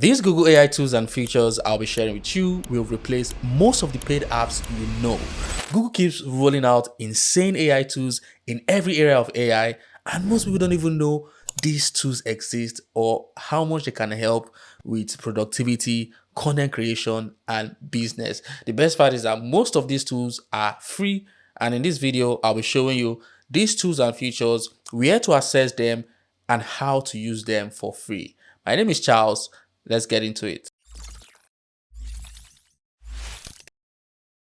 These Google AI tools and features I'll be sharing with you will replace most of the paid apps you know. Google keeps rolling out insane AI tools in every area of AI, and most people don't even know these tools exist or how much they can help with productivity, content creation, and business. The best part is that most of these tools are free, and in this video, I'll be showing you these tools and features, where to access them, and how to use them for free. My name is Charles. Let's get into it.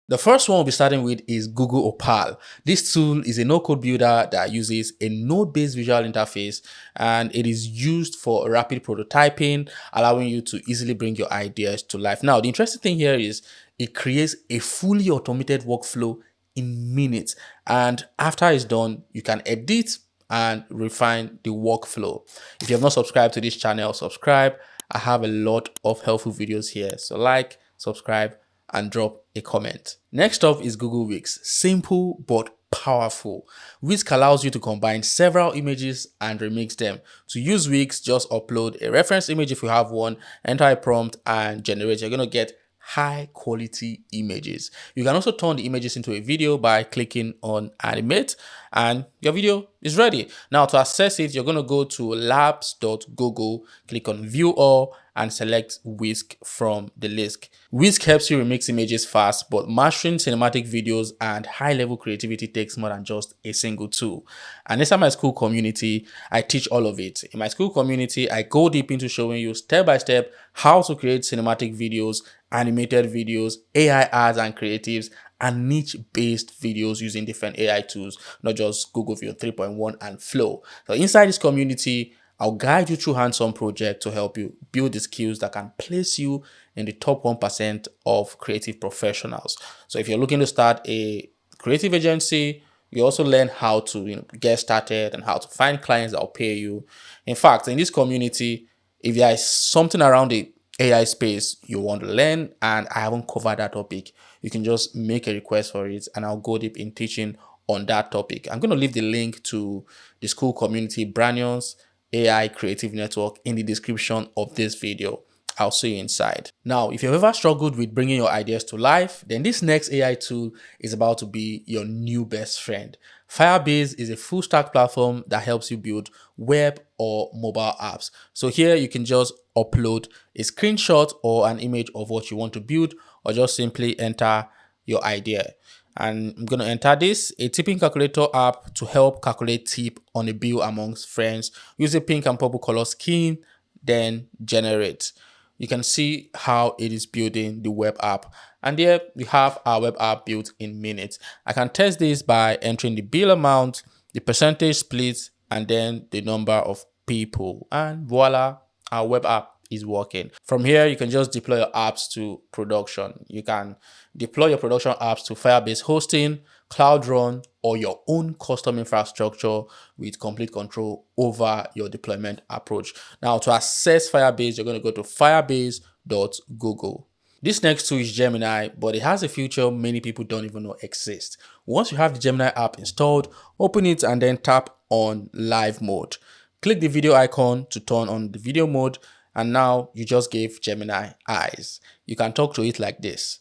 The first one we'll be starting with is Google Opal. This tool is a no-code builder that uses a node-based visual interface, and it is used for rapid prototyping, allowing you to easily bring your ideas to life. Now, the interesting thing here is it creates a fully automated workflow in minutes, and after it's done, you can edit and refine the workflow. If you have not subscribed to this channel, subscribe. I have a lot of helpful videos here, so like, subscribe, and drop a comment. Next up is Google Whisk. Simple but powerful. Whisk allows you to combine several images and remix them. To use Whisk, just upload a reference image if you have one, enter a prompt, and generate. You're going to get high quality images. You can also turn the images into a video by clicking on animate, and your video is ready. Now, to access it, you're going to go to labs.google, click on view all, and select Whisk from the list. Whisk helps you remix images fast, but mastering cinematic videos and high-level creativity takes more than just a single tool. And inside my school community, I teach all of it. In my school community, I go deep into showing you step by step how to create cinematic videos, animated videos, AI ads and creatives, and niche-based videos using different AI tools, not just Google View 3.1 and Flow. So inside this community, I'll guide you through hands-on projects to help you build the skills that can place you in the top 1% of creative professionals. So if you're looking to start a creative agency, you also learn how to get started and how to find clients that will pay you. In fact, in this community, if there is something around the AI space you want to learn and I haven't covered that topic, you can just make a request for it and I'll go deep in teaching on that topic. I'm going to leave the link to the school community Branions AI Creative Network in the description of this video. I'll see you inside. Now, if you've ever struggled with bringing your ideas to life, then this next AI tool is about to be your new best friend. Firebase is a full stack platform that helps you build web or mobile apps. So here you can just upload a screenshot or an image of what you want to build, or just simply enter your idea. And I'm going to enter this, a tipping calculator app to help calculate tip on a bill amongst friends. Use a pink and purple color scheme, then generate. You can see how it is building the web app. And there we have our web app built in minutes. I can test this by entering the bill amount, the percentage split, and then the number of people. And voila, our web app is working. From here, you can just deploy your apps to production. You can deploy your production apps to Firebase hosting, Cloud Run, or your own custom infrastructure with complete control over your deployment approach. Now, to access Firebase, you're going to go to firebase.google. This next tool is Gemini, but it has a feature many people don't even know exists. Once you have the Gemini app installed, open it and then tap on live mode. Click the video icon to turn on the video mode. And now you just gave Gemini eyes. You can talk to it like this.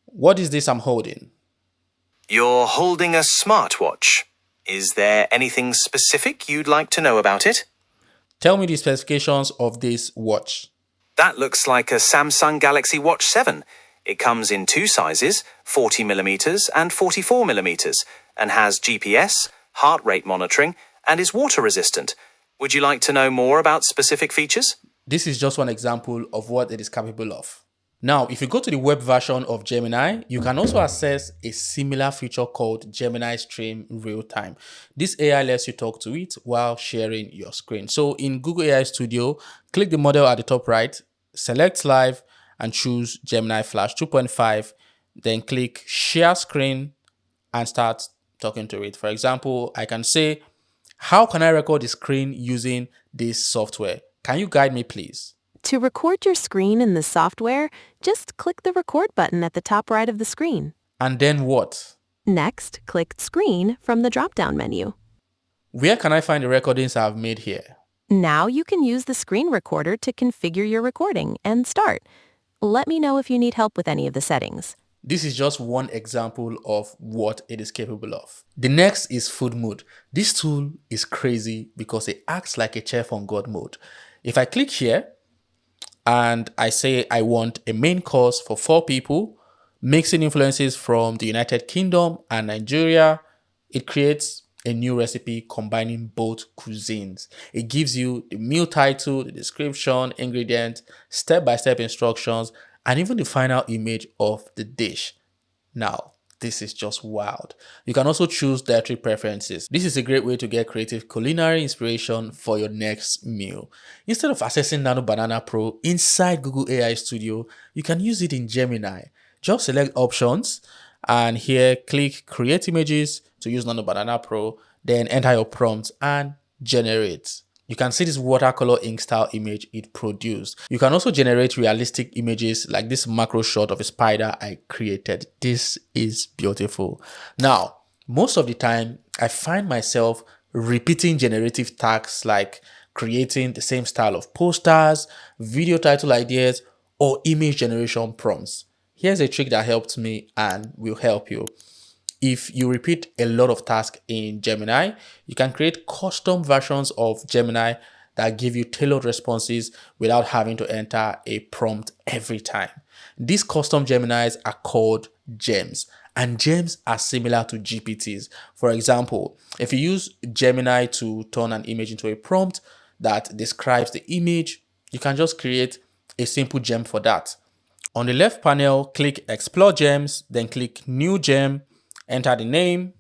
What is this I'm holding? You're holding a smartwatch. Is there anything specific you'd like to know about it? Tell me the specifications of this watch. That looks like a Samsung Galaxy Watch 7. It comes in two sizes, 40mm and 44mm, and has GPS, heart rate monitoring, and is water resistant. Would you like to know more about specific features? This is just one example of what it is capable of. Now, if you go to the web version of Gemini, you can also access a similar feature called Gemini Stream Real-Time. This AI lets you talk to it while sharing your screen. So in Google AI Studio, click the model at the top right, select live, and choose Gemini Flash 2.5. Then click share screen and start talking to it. For example, I can say, how can I record the screen using this software? Can you guide me, please? To record your screen in the software, just click the record button at the top right of the screen. And then what? Next, click Screen from the drop-down menu. Where can I find the recordings I've made here? Now you can use the screen recorder to configure your recording and start. Let me know if you need help with any of the settings. This is just one example of what it is capable of. The next is food mode. This tool is crazy because it acts like a chef on God mode. If I click here and I say I want a main course for 4 people, mixing influences from the United Kingdom and Nigeria, it creates a new recipe combining both cuisines. It gives you the meal title, the description, ingredients, step-by-step instructions, and even the final image of the dish. Now, this is just wild. You can also choose dietary preferences. This is a great way to get creative culinary inspiration for your next meal. Instead of accessing Nano Banana Pro inside Google AI Studio, you can use it in Gemini. Just select options and here click create images to use Nano Banana Pro, then enter your prompt and generate. You can see this watercolor ink style image it produced. You can also generate realistic images like this macro shot of a spider I created. This is beautiful. Now, most of the time, I find myself repeating generative tasks like creating the same style of posters, video title ideas, or image generation prompts. Here's a trick that helped me and will help you. If you repeat a lot of tasks in Gemini, you can create custom versions of Gemini that give you tailored responses without having to enter a prompt every time. These custom Geminis are called gems, and gems are similar to GPTs. For example, if you use Gemini to turn an image into a prompt that describes the image, you can just create a simple gem for that. On the left panel, click Explore Gems, then click New Gem, enter the name,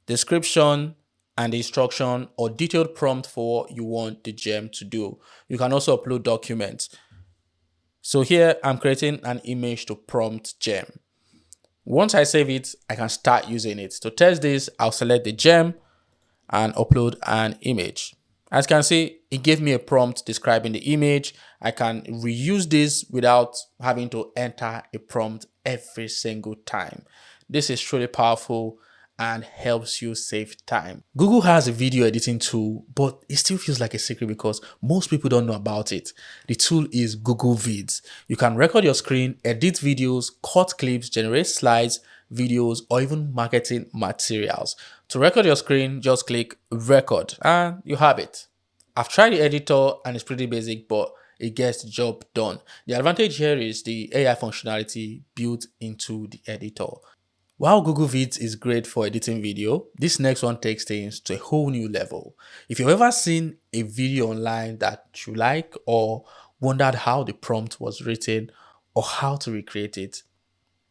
description, and the instruction or detailed prompt for what you want the gem to do. You can also upload documents. So here I'm creating an image to prompt gem. Once I save it, I can start using it. To test this, I'll select the gem and upload an image. As you can see, it gave me a prompt describing the image. I can reuse this without having to enter a prompt every single time. This is truly powerful and helps you save time. Google has a video editing tool, but it still feels like a secret because most people don't know about it. The tool is Google Vids. You can record your screen, edit videos, cut clips, generate slides, videos, or even marketing materials. To record your screen, just click record and you have it. I've tried the editor and it's pretty basic, but it gets the job done. The advantage here is the AI functionality built into the editor. While Google Vids is great for editing video, this next one takes things to a whole new level. If you've ever seen a video online that you like or wondered how the prompt was written or how to recreate it,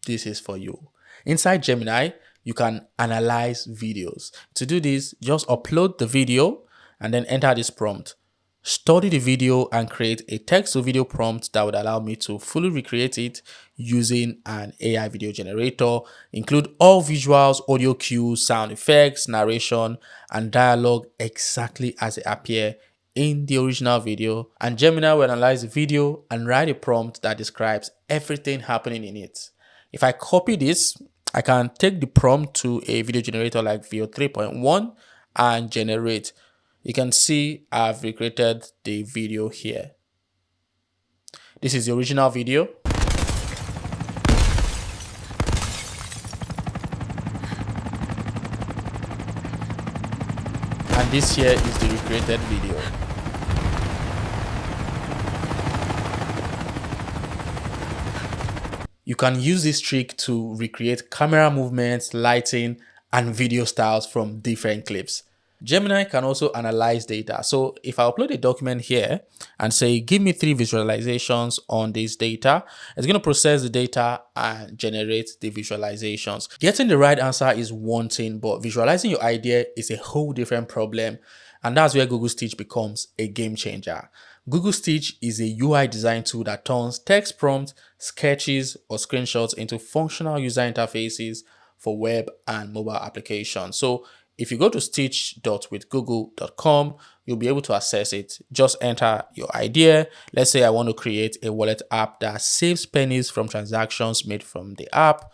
this is for you. Inside Gemini, you can analyze videos. To do this, just upload the video and then enter this prompt. Study the video and create a text to video prompt that would allow me to fully recreate it using an AI video generator. Include all visuals, audio cues, sound effects, narration, and dialogue exactly as they appear in the original video. And Gemini will analyze the video and write a prompt that describes everything happening in it. If I copy this, I can take the prompt to a video generator like Veo 3.1 and generate. You can see I've recreated the video here. This is the original video. And this here is the recreated video. You can use this trick to recreate camera movements, lighting, and video styles from different clips. Gemini can also analyze data. So if I upload a document here and say, give me 3 visualizations on this data, it's going to process the data and generate the visualizations. Getting the right answer is one thing, but visualizing your idea is a whole different problem. And that's where Google Stitch becomes a game changer. Google Stitch is a UI design tool that turns text prompts, sketches, or screenshots into functional user interfaces for web and mobile applications. So if you go to stitch.withgoogle.com, you'll be able to access it. Just enter your idea. Let's say I want to create a wallet app that saves pennies from transactions made from the app.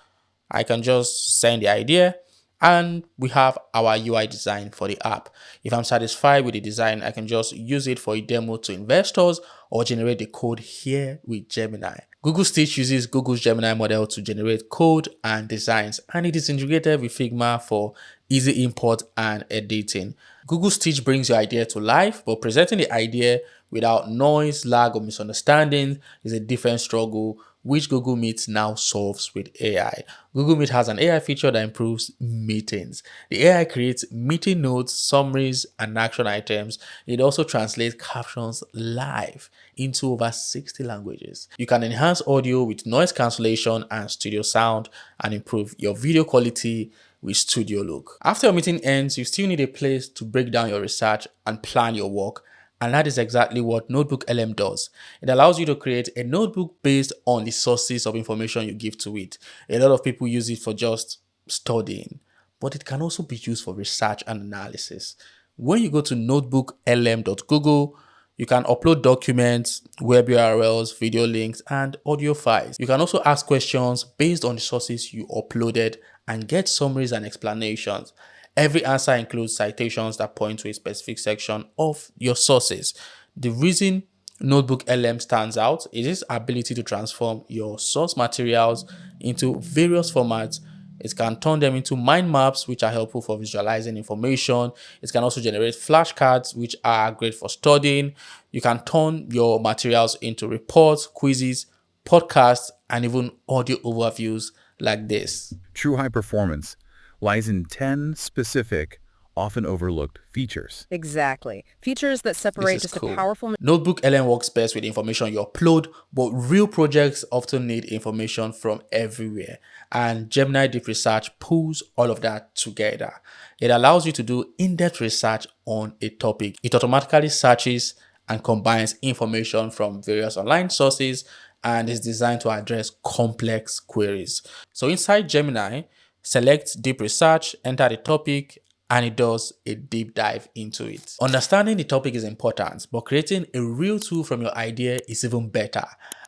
I can just send the idea And we have our UI design for the app. If I'm satisfied with the design, I can just use it for a demo to investors or generate the code here with Gemini. Google Stitch uses Google's Gemini model to generate code and designs, and it is integrated with Figma for easy import and editing. Google Stitch brings your idea to life, but presenting the idea without noise, lag, or misunderstanding is a different struggle, which Google Meet now solves with AI. Google Meet has an AI feature that improves meetings. The AI creates meeting notes, summaries, and action items. It also translates captions live into over 60 languages. You can enhance audio with noise cancellation and studio sound and improve your video quality with Studio Look. After your meeting ends, you still need a place to break down your research and plan your work. And that is exactly what NotebookLM does. It allows you to create a notebook based on the sources of information you give to it. A lot of people use it for just studying, but it can also be used for research and analysis. When you go to notebooklm.google, you can upload documents, web URLs, video links, and audio files. You can also ask questions based on the sources you uploaded and get summaries and explanations. Every answer includes citations that point to a specific section of your sources. The reason NotebookLM stands out is its ability to transform your source materials into various formats. It can turn them into mind maps, which are helpful for visualizing information. It can also generate flashcards, which are great for studying. You can turn your materials into reports, quizzes, podcasts, and even audio overviews like this. True high performance lies in 10 specific, often overlooked features. Exactly. Features that This separate is just cool. a powerful NotebookLM works best with information you upload, but real projects often need information from everywhere. And Gemini Deep Research pulls all of that together. It allows you to do in-depth research on a topic. It automatically searches and combines information from various online sources and is designed to address complex queries. So inside Gemini, select Deep Research, enter the topic, and it does a deep dive into it. Understanding the topic is important, but creating a real tool from your idea is even better.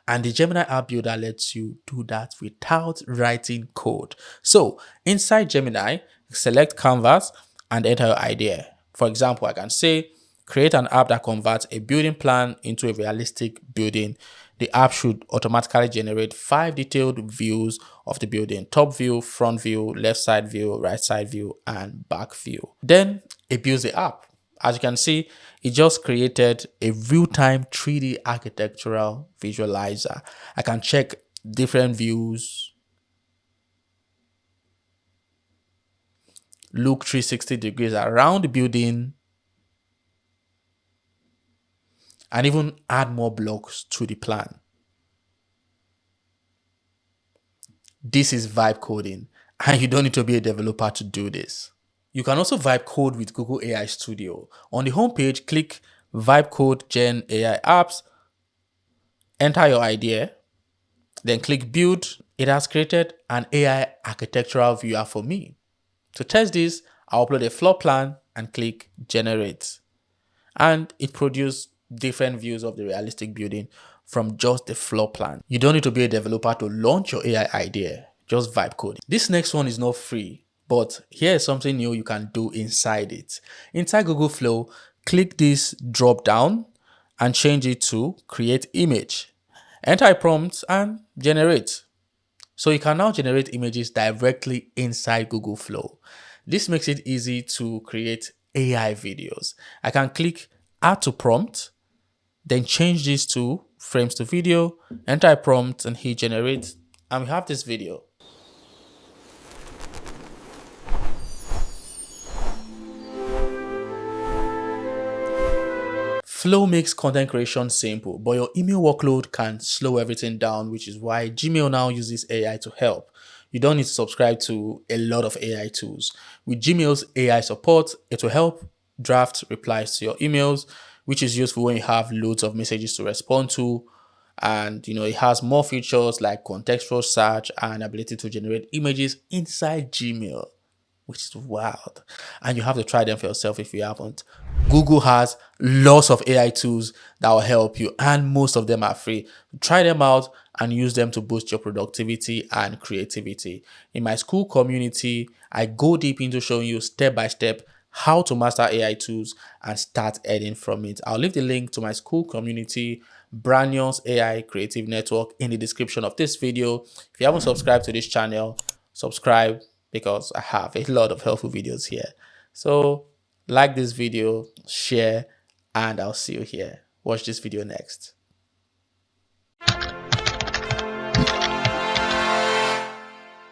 And the Gemini App Builder lets you do that without writing code. So inside Gemini, select Canvas and enter your idea. For example, I can say, create an app that converts a building plan into a realistic building. The app should automatically generate 5 detailed views of the building: top view, front view, left side view, right side view, and back view. Then it builds the app. As you can see, it just created a real-time 3D architectural visualizer. I can check different views, look 360 degrees around the building, and even add more blocks to the plan. This is vibe coding, and you don't need to be a developer to do this. You can also vibe code with Google AI Studio. On the homepage, click Vibe Code GenAI Apps, enter your idea, then click Build. It has created an AI architectural viewer for me. To test this, I'll upload a floor plan and click Generate. And it produced different views of the realistic building from just the floor plan. You don't need to be a developer to launch your AI idea, just vibe code. This next one is not free, but here is something new you can do inside it. Inside Google Flow, click this drop down and change it to create image. Enter a prompt and generate. So you can now generate images directly inside Google Flow. This makes it easy to create AI videos. I can click add to prompt, then change this to frames to video, enter a prompt and hit generate, and we have this video. Flow makes content creation simple, but your email workload can slow everything down, which is why Gmail now uses AI to help. You don't need to subscribe to a lot of AI tools. With Gmail's AI support, it will help draft replies to your emails, which is useful when you have loads of messages to respond to. And it has more features like contextual search and ability to generate images inside Gmail, which is wild. And you have to try them for yourself if you haven't. Google has lots of AI tools that will help you, and most of them are free. Try them out and use them to boost your productivity and creativity. In my school community, I go deep into showing you step by step how to master AI tools and start earning from it. I'll leave the link to my school community, Branions AI Creative Network, in the description of this video. If you haven't subscribed to this channel, subscribe, because I have a lot of helpful videos here. So like this video, share, and I'll see you here. Watch this video next.